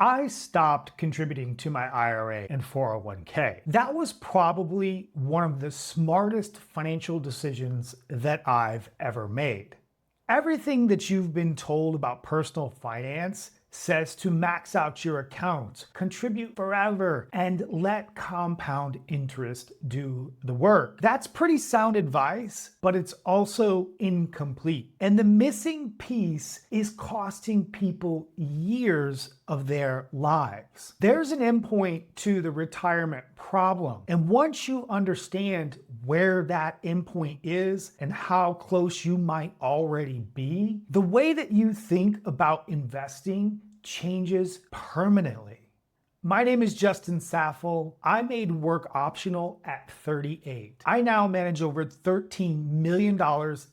I stopped contributing to my IRA and 401k. That was probably one of the smartest financial decisions that I've ever made. Everything that you've been told about personal finance says to max out your accounts, contribute forever, and let compound interest do the work. That's pretty sound advice, but it's also incomplete. And the missing piece is costing people years of their lives. There's an endpoint to the retirement problem. And once you understand where that endpoint is and how close you might already be, the way that you think about investing changes permanently. My name is Justin Saffel. I made work optional at 38. I now manage over $13 million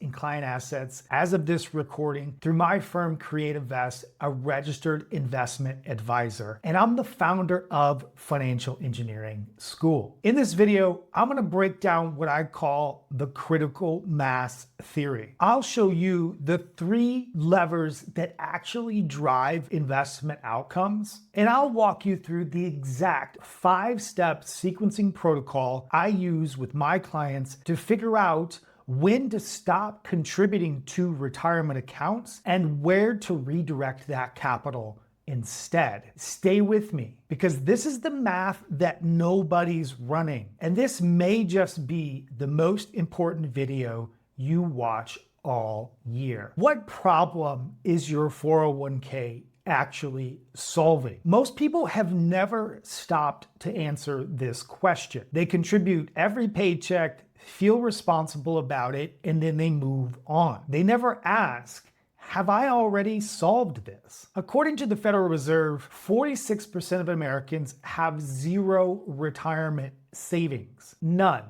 in client assets as of this recording through my firm CreativeVest, a registered investment advisor, and I'm the founder of Financial Engineering School. In this video, I'm going to break down what I call the critical mass theory. I'll show you the 3 levers that actually drive investment outcomes, and I'll walk you through the exact 5-step sequencing protocol I use with my clients to figure out when to stop contributing to retirement accounts and where to redirect that capital instead. Stay with me, because this is the math that nobody's running. And this may just be the most important video you watch all year. What problem is your 401k actually solving? Most people have never stopped to answer this question. They contribute every paycheck, feel responsible about it, and then they move on. They never ask, have I already solved this? According to the Federal Reserve, 46% of Americans have 0 retirement savings. None.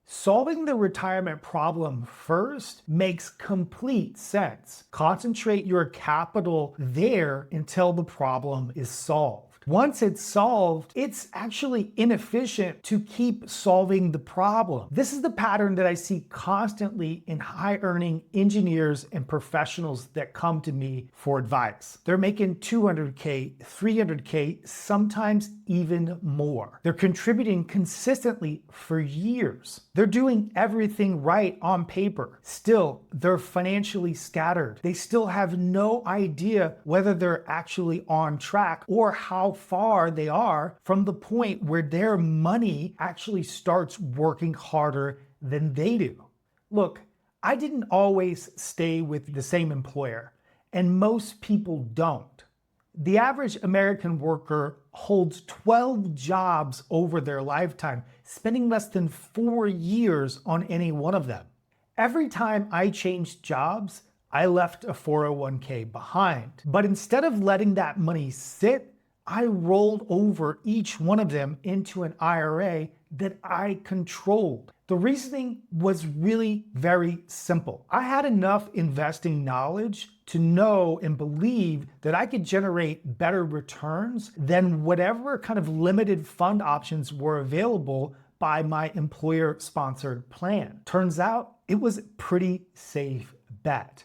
Solving the retirement problem first makes complete sense. Concentrate your capital there until the problem is solved. Once it's solved, it's actually inefficient to keep solving the problem. This is the pattern that I see constantly in high-earning engineers and professionals that come to me for advice. They're making $200K, $300K, sometimes even more. They're contributing consistently for years. They're doing everything right on paper. Still, they're financially scattered. They still have no idea whether they're actually on track or how far they are from the point where their money actually starts working harder than they do. Look, I didn't always stay with the same employer, and most people don't. The average American worker holds 12 jobs over their lifetime, spending less than 4 years on any one of them. Every time I changed jobs, I left a 401k behind. But instead of letting that money sit, I rolled over each one of them into an IRA that I controlled. The reasoning was really very simple. I had enough investing knowledge to know and believe that I could generate better returns than whatever kind of limited fund options were available by my employer-sponsored plan. Turns out it was a pretty safe bet.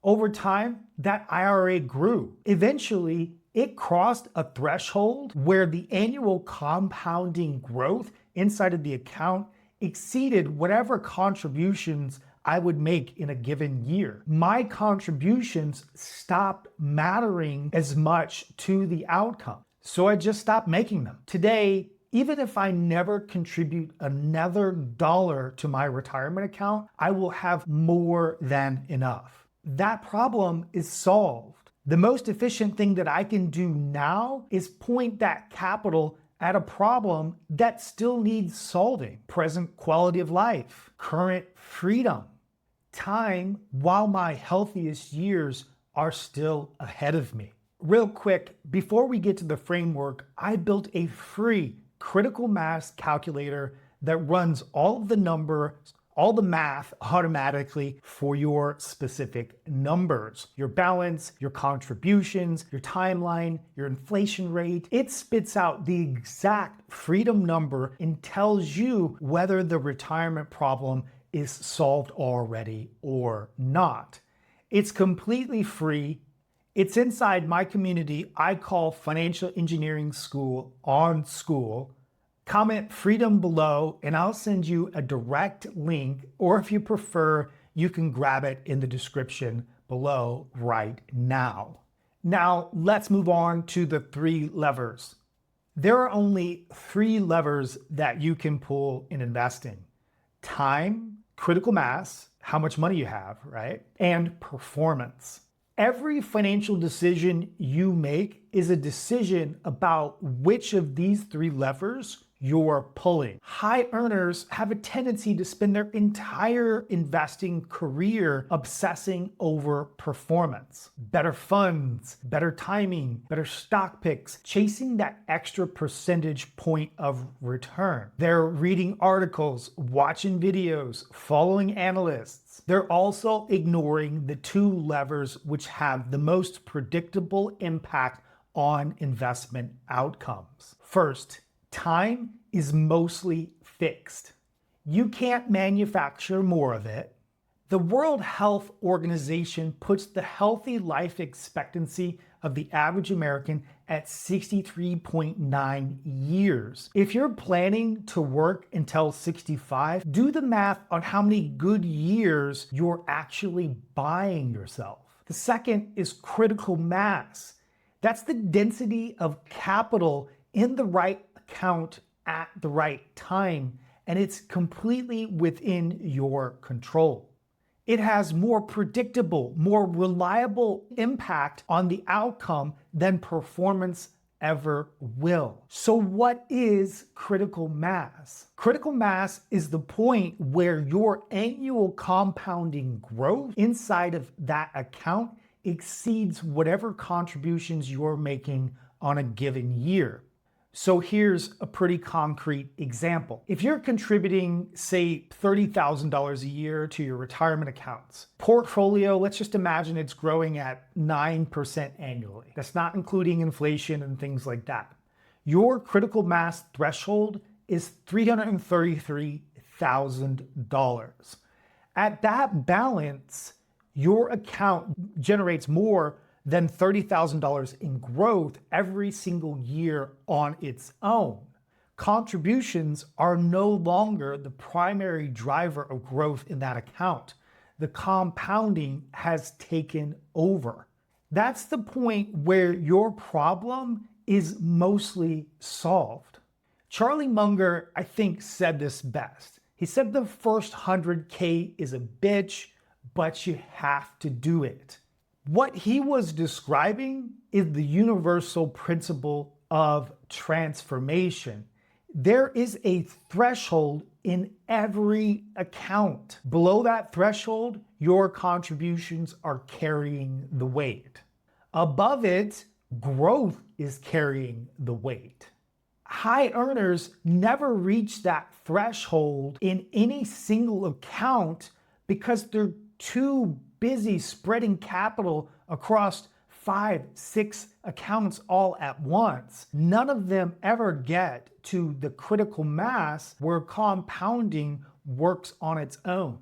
Over time, that IRA grew. Eventually, it crossed a threshold where the annual compounding growth inside of the account exceeded whatever contributions I would make in a given year. My contributions stopped mattering as much to the outcome, so I just stopped making them. Today, even if I never contribute another dollar to my retirement account, I will have more than enough. That problem is solved. The most efficient thing that I can do now is point that capital at a problem that still needs solving. Present quality of life, current freedom, time while my healthiest years are still ahead of me. Real quick, before we get to the framework, I built a free critical mass calculator that runs all of the numbers, all the math automatically for your specific numbers. Your balance, your contributions, your timeline, your inflation rate. It spits out the exact freedom number and tells you whether the retirement problem is solved already or not. It's completely free. It's inside my community I call Financial Engineering School on School. Comment freedom below and I'll send you a direct link, or if you prefer, you can grab it in the description below right now. Now let's move on to the 3 levers. There are only 3 levers that you can pull in investing: time, critical mass, how much money you have, right? And performance. Every financial decision you make is a decision about which of these 3 levers you're pulling. High earners have a tendency to spend their entire investing career obsessing over performance. Better funds, better timing, better stock picks, chasing that extra percentage point of return. They're reading articles, watching videos, following analysts. They're also ignoring the 2 levers which have the most predictable impact on investment outcomes. First, time is mostly fixed. You can't manufacture more of it. The World Health Organization puts the healthy life expectancy of the average American at 63.9 years. If you're planning to work until 65, do the math on how many good years you're actually buying yourself. The second is critical mass. That's the density of capital in the right account at the right time, and it's completely within your control. It has more predictable, more reliable impact on the outcome than performance ever will. So what is critical mass? Critical mass is the point where your annual compounding growth inside of that account exceeds whatever contributions you're making on a given year. So here's a pretty concrete example. If you're contributing, say, $30,000 a year to your retirement accounts, portfolio, let's just imagine it's growing at 9% annually. That's not including inflation and things like that. Your critical mass threshold is $333,000. At that balance, your account generates more than $30,000 in growth every single year on its own. Contributions are no longer the primary driver of growth in that account. The compounding has taken over. That's the point where your problem is mostly solved. Charlie Munger, I think, said this best. He said the first 100K is a bitch, but you have to do it. What he was describing is the universal principle of transformation. There is a threshold in every account. Below that threshold, your contributions are carrying the weight. Above it, growth is carrying the weight. High earners never reach that threshold in any single account because they're too busy spreading capital across 5, 6 accounts all at once. None of them ever get to the critical mass where compounding works on its own.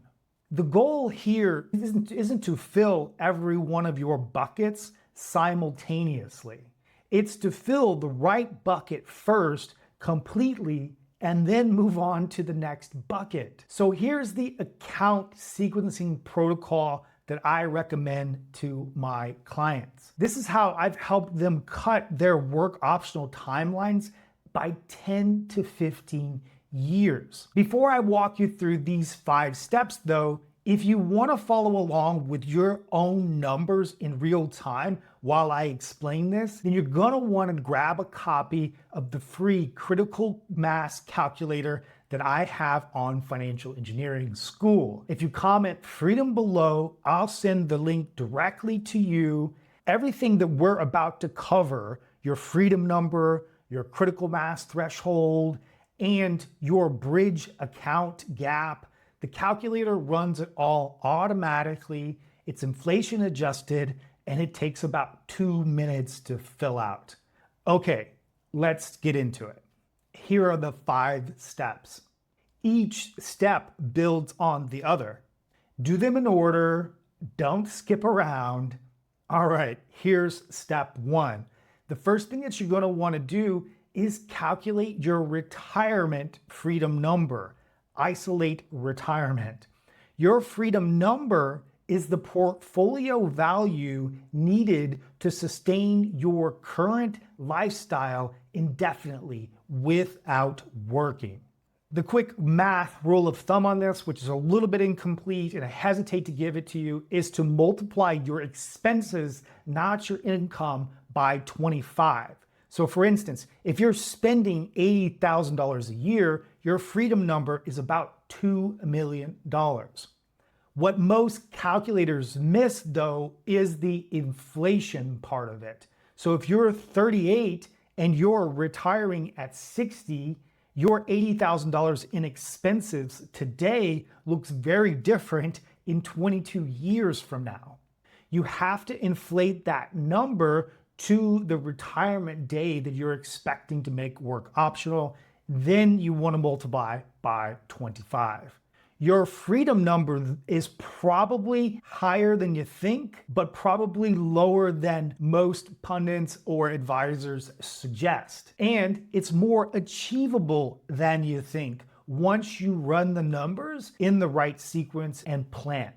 The goal here isn't to fill every one of your buckets simultaneously. It's to fill the right bucket first completely and then move on to the next bucket. So here's the account sequencing protocol that I recommend to my clients. This is how I've helped them cut their work optional timelines by 10 to 15 years. Before I walk you through these 5 steps though, if you want to follow along with your own numbers in real time while I explain this, then you're going to want to grab a copy of the free critical mass calculator that I have on Financial Engineering School. If you comment freedom below, I'll send the link directly to you. Everything that we're about to cover, your freedom number, your critical mass threshold, and your bridge account gap, the calculator runs it all automatically. It's inflation adjusted, and it takes about 2 minutes to fill out. Okay, let's get into it. Here are the 5 steps. Each step builds on the other. Do them in order, don't skip around, All right, here's step one. The first thing that you're going to want to do is calculate your retirement freedom number. Isolate retirement. Your freedom number is the portfolio value needed to sustain your current lifestyle indefinitely without working. The quick math rule of thumb on this, which is a little bit incomplete and I hesitate to give it to you, is to multiply your expenses, not your income, by 25. So for instance, if you're spending $80,000 a year, your freedom number is about $2 million. What most calculators miss, though, is the inflation part of it. So if you're 38 and you're retiring at 60, your $80,000 in expenses today looks very different in 22 years from now. You have to inflate that number to the retirement day that you're expecting to make work optional. Then you want to multiply by 25. Your freedom number is probably higher than you think, but probably lower than most pundits or advisors suggest. And it's more achievable than you think once you run the numbers in the right sequence and plan.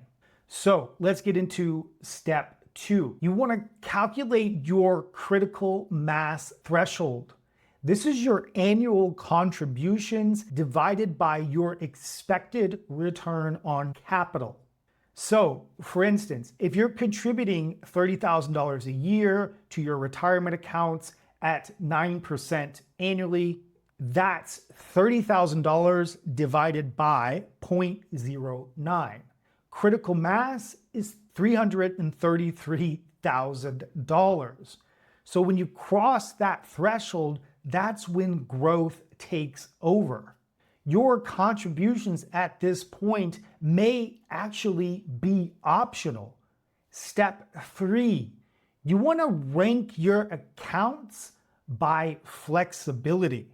So let's get into step two. You want to calculate your critical mass threshold. This is your annual contributions divided by your expected return on capital. So, for instance, if you're contributing $30,000 a year to your retirement accounts at 9% annually, that's $30,000 divided by 0.09. Critical mass is $333,000. So when you cross that threshold, that's when growth takes over. Your contributions at this point may actually be optional. Step three, you want to rank your accounts by flexibility.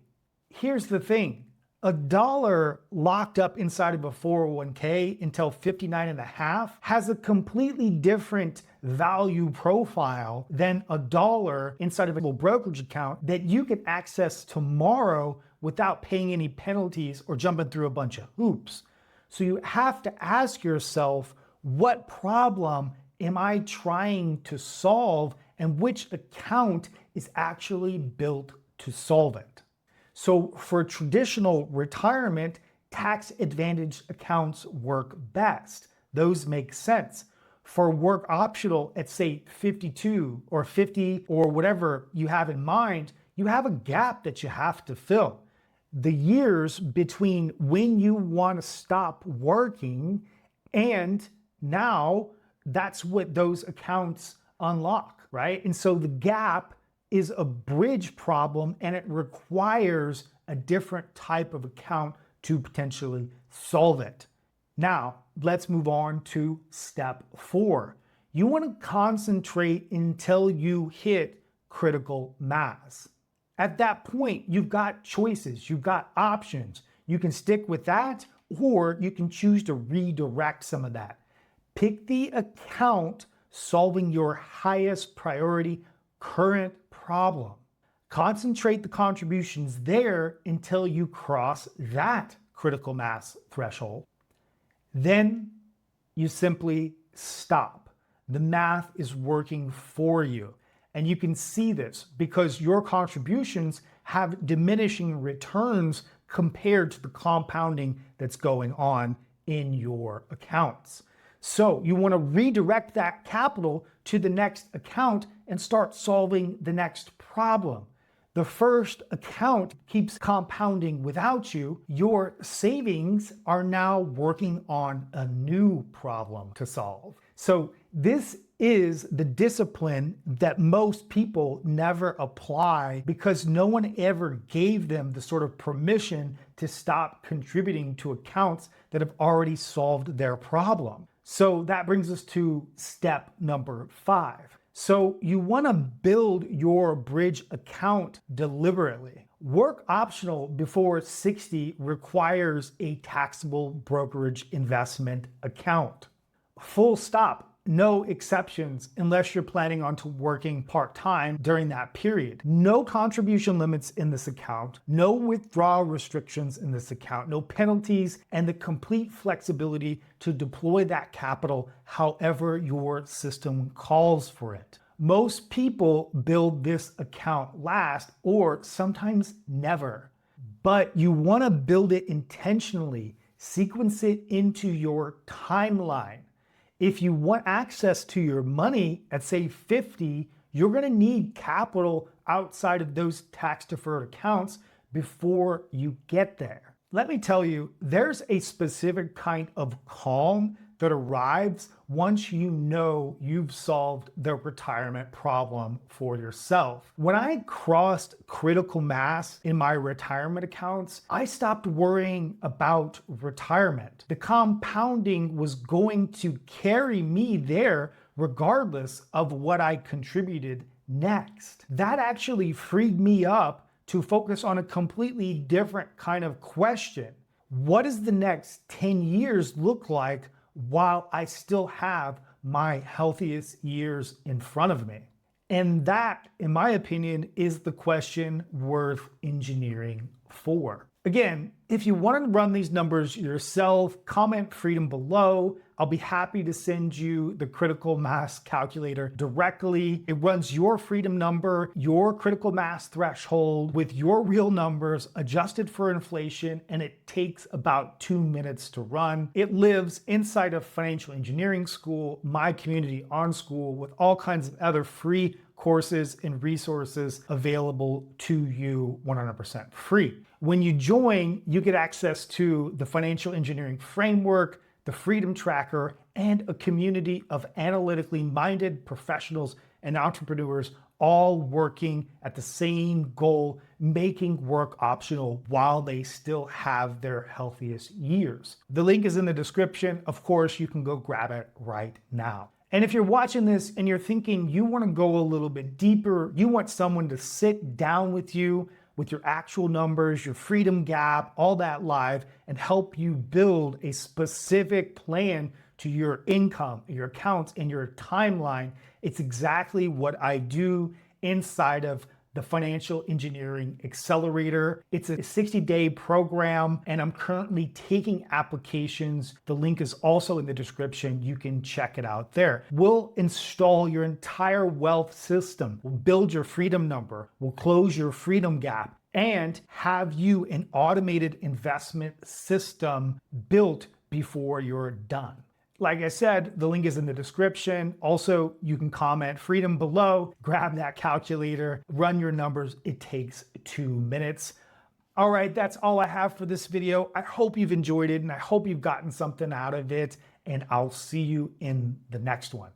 Here's the thing. $1 locked up inside of a 401k until 59 and a half has a completely different value profile than $1 inside of a brokerage account that you can access tomorrow without paying any penalties or jumping through a bunch of hoops. So you have to ask yourself, what problem am I trying to solve and which account is actually built to solve it? So for traditional retirement, tax advantage accounts work best. Those make sense. For work optional at say 52 or 50 or whatever you have in mind, you have a gap that you have to fill. The years between when you want to stop working and now, that's what those accounts unlock, right? And so the gap is a bridge problem and it requires a different type of account to potentially solve it. Now, let's move on to step four. You want to concentrate until you hit critical mass. At that point, you've got choices, you've got options. You can stick with that or you can choose to redirect some of that. Pick the account solving your highest priority current problem. Concentrate the contributions there until you cross that critical mass threshold. Then you simply stop. The math is working for you. And you can see this because your contributions have diminishing returns compared to the compounding that's going on in your accounts. So you want to redirect that capital to the next account and start solving the next problem. The first account keeps compounding without you. Your savings are now working on a new problem to solve. So this is the discipline that most people never apply because no one ever gave them the sort of permission to stop contributing to accounts that have already solved their problem. So that brings us to step number 5. So you want to build your bridge account deliberately. Work optional before 60 requires a taxable brokerage investment account. Full stop. no exceptions unless you're planning on to working part-time during that period. No contribution limits in this account, no withdrawal restrictions in this account, no penalties, and the complete flexibility to deploy that capital however your system calls for it. Most people build this account last or sometimes never, but you want to build it intentionally, sequence it into your timeline. If you want access to your money at say 50, you're going to need capital outside of those tax-deferred accounts before you get there. Let me tell you, there's a specific kind of calm that arrives once you know you've solved the retirement problem for yourself. When I crossed critical mass in my retirement accounts, I stopped worrying about retirement. The compounding was going to carry me there regardless of what I contributed next. That actually freed me up to focus on a completely different kind of question. What does the next 10 years look like while I still have my healthiest years in front of me? And that, in my opinion, is the question worth engineering for. Again, if you want to run these numbers yourself, comment freedom below. I'll be happy to send you the critical mass calculator directly. It runs your freedom number, your critical mass threshold with your real numbers adjusted for inflation, and it takes about 2 minutes to run. It lives inside of Financial Engineering School, my community on school, with all kinds of other free courses and resources available to you 100% free. When you join, you get access to the financial engineering framework, the Freedom Tracker, and a community of analytically minded professionals and entrepreneurs all working at the same goal, making work optional while they still have their healthiest years. The link is in the description. Of course, you can go grab it right now. And if you're watching this and you're thinking you want to go a little bit deeper, you want someone to sit down with you with your actual numbers, your freedom gap, all that live, and help you build a specific plan to your income, your accounts, and your timeline, it's exactly what I do inside of the Financial Engineering Accelerator. It's a 60-day program, and I'm currently taking applications. The link is also in the description. You can check it out there. We'll install your entire wealth system. We'll build your freedom number. We'll close your freedom gap and have you an automated investment system built before you're done. Like I said, the link is in the description. Also, you can comment freedom below, grab that calculator, run your numbers. It takes 2 minutes. All right, that's all I have for this video. I hope you've enjoyed it and I hope you've gotten something out of it, and I'll see you in the next one.